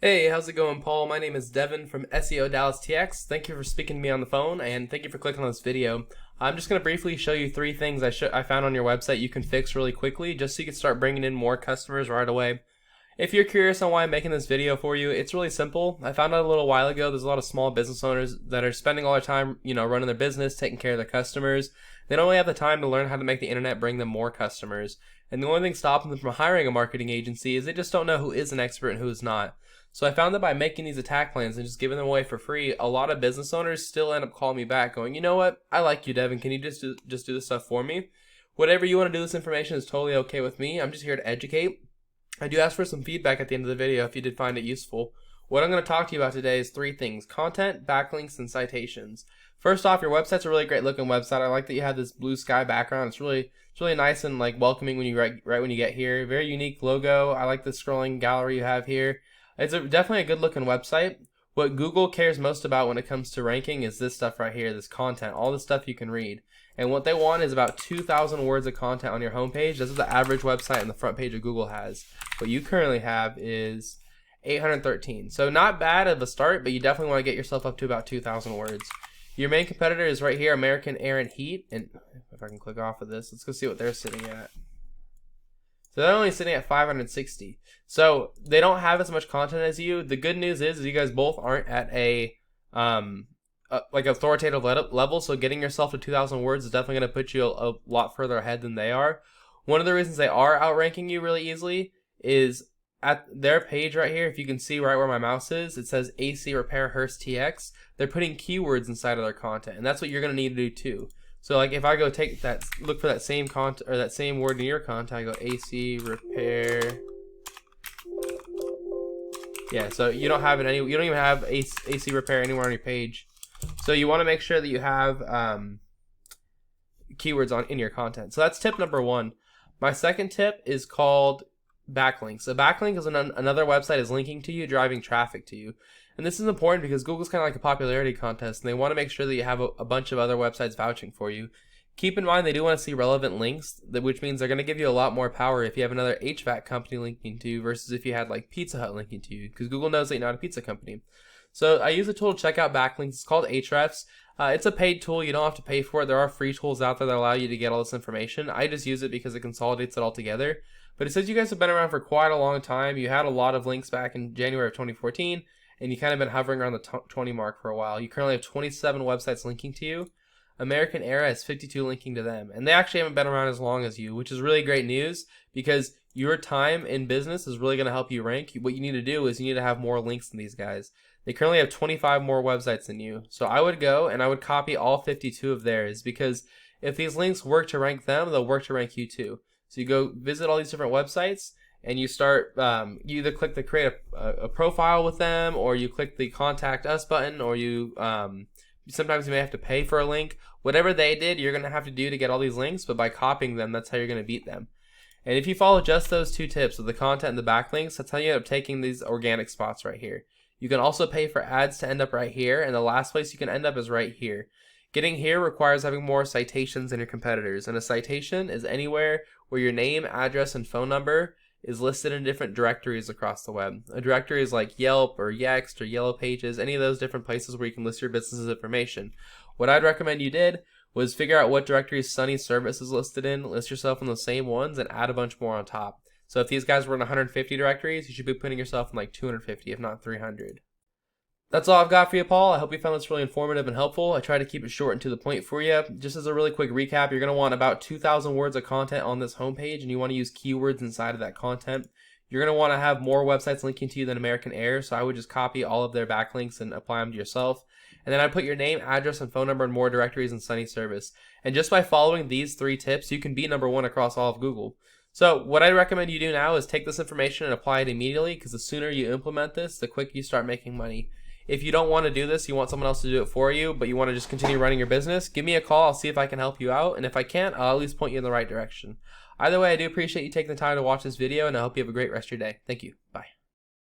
Hey, how's it going, Paul? My name is Devin from SEO Dallas TX. Thank you for speaking to me on the phone, and thank you for clicking on this video. I'm just going to briefly show you three things I found on your website you can fix really quickly, just so you can start bringing in more customers right away. If you're curious on why I'm making this video for you, it's really simple. I found out a little while ago there's a lot of small business owners that are spending all their time, running their business, taking care of their customers. They don't really have the time to learn how to make the internet bring them more customers. And the only thing stopping them from hiring a marketing agency is they just don't know who is an expert and who is not. So I found that by making these attack plans and just giving them away for free, a lot of business owners still end up calling me back going, you know what, I like you, Devin, can you just do this stuff for me? Whatever you want to do with this information is totally okay with me. I'm just here to educate. I do ask for some feedback at the end of the video if you did find it useful. What I'm going to talk to you about today is three things: content, backlinks, and citations. First off, your website's a really great looking website. I like that you have this blue sky background. It's really nice and welcoming when you right when you get here. Very unique logo. I like the scrolling gallery you have here. It's definitely a good looking website. What Google cares most about when it comes to ranking is this stuff right here, this content, all the stuff you can read. And what they want is about 2,000 words of content on your homepage. This is the average website on the front page of Google has. What you currently have is 813. So not bad of a start, but you definitely want to get yourself up to about 2,000 words. Your main competitor is right here, American Air and Heat. And if I can click off of this, let's go see what they're sitting at. So they're only sitting at 560. So they don't have as much content as you. The good news is you guys both aren't at a authoritative level. So getting yourself to 2,000 words is definitely going to put you a lot further ahead than they are. One of the reasons they are outranking you really easily is at their page right here. If you can see right where my mouse is, it says AC Repair Hurst TX. They're putting keywords inside of their content, and that's what you're going to need to do too. So if I go look for that same content or that same word in your content, I go AC Repair. Yeah, so you don't have it you don't even have AC Repair anywhere on your page. So you want to make sure that you have keywords in your content. So that's tip number one. My second tip is called backlinks. A backlink is another website is linking to you, driving traffic to you. And this is important because Google's kind of like a popularity contest, and they want to make sure that you have a bunch of other websites vouching for you. Keep in mind they do want to see relevant links, which means they're going to give you a lot more power if you have another HVAC company linking to you versus if you had like Pizza Hut linking to you, because Google knows that you're not a pizza company. So I use a tool to check out backlinks. It's called Ahrefs. It's a paid tool. You don't have to pay for it. There are free tools out there that allow you to get all this information. I just use it because it consolidates it all together. But it says you guys have been around for quite a long time. You had a lot of links back in January of 2014, and you kind of been hovering around the 20 mark for a while. You currently have 27 websites linking to you. American Air has 52 linking to them, and they actually haven't been around as long as you, which is really great news because your time in business is really going to help you rank. What you need to do is you need to have more links than these guys. They currently have 25 more websites than you. So I would go and I would copy all 52 of theirs, because if these links work to rank them, they'll work to rank you too. So you go visit all these different websites and you start, you either click the create a profile with them, or you click the contact us button, or you, sometimes you may have to pay for a link. Whatever they did, you're going to have to do to get all these links, but by copying them, that's how you're going to beat them. And if you follow just those two tips of the content and the backlinks, that's how you end up taking these organic spots right here. You can also pay for ads to end up right here, and the last place you can end up is right here. Getting here requires having more citations than your competitors, and a citation is anywhere where your name, address, and phone number is listed in different directories across the web. A directory is like Yelp or Yext or Yellow Pages, any of those different places where you can list your business's information. What I'd recommend you did was figure out what directories Sunny Service is listed in, list yourself in those same ones, and add a bunch more on top. So if these guys were in 150 directories, you should be putting yourself in like 250, if not 300. That's all I've got for you, Paul. I hope you found this really informative and helpful. I try to keep it short and to the point for you. Just as a really quick recap, you're going to want about 2,000 words of content on this homepage, and you want to use keywords inside of that content. You're going to want to have more websites linking to you than American Air, so I would just copy all of their backlinks and apply them to yourself. And then I put your name, address, and phone number in more directories in Sunny Service. And just by following these three tips, you can be number one across all of Google. So what I recommend you do now is take this information and apply it immediately, because the sooner you implement this, the quicker you start making money. If you don't want to do this, you want someone else to do it for you, but you want to just continue running your business, give me a call. I'll see if I can help you out. And if I can't, I'll at least point you in the right direction. Either way, I do appreciate you taking the time to watch this video, and I hope you have a great rest of your day. Thank you. Bye.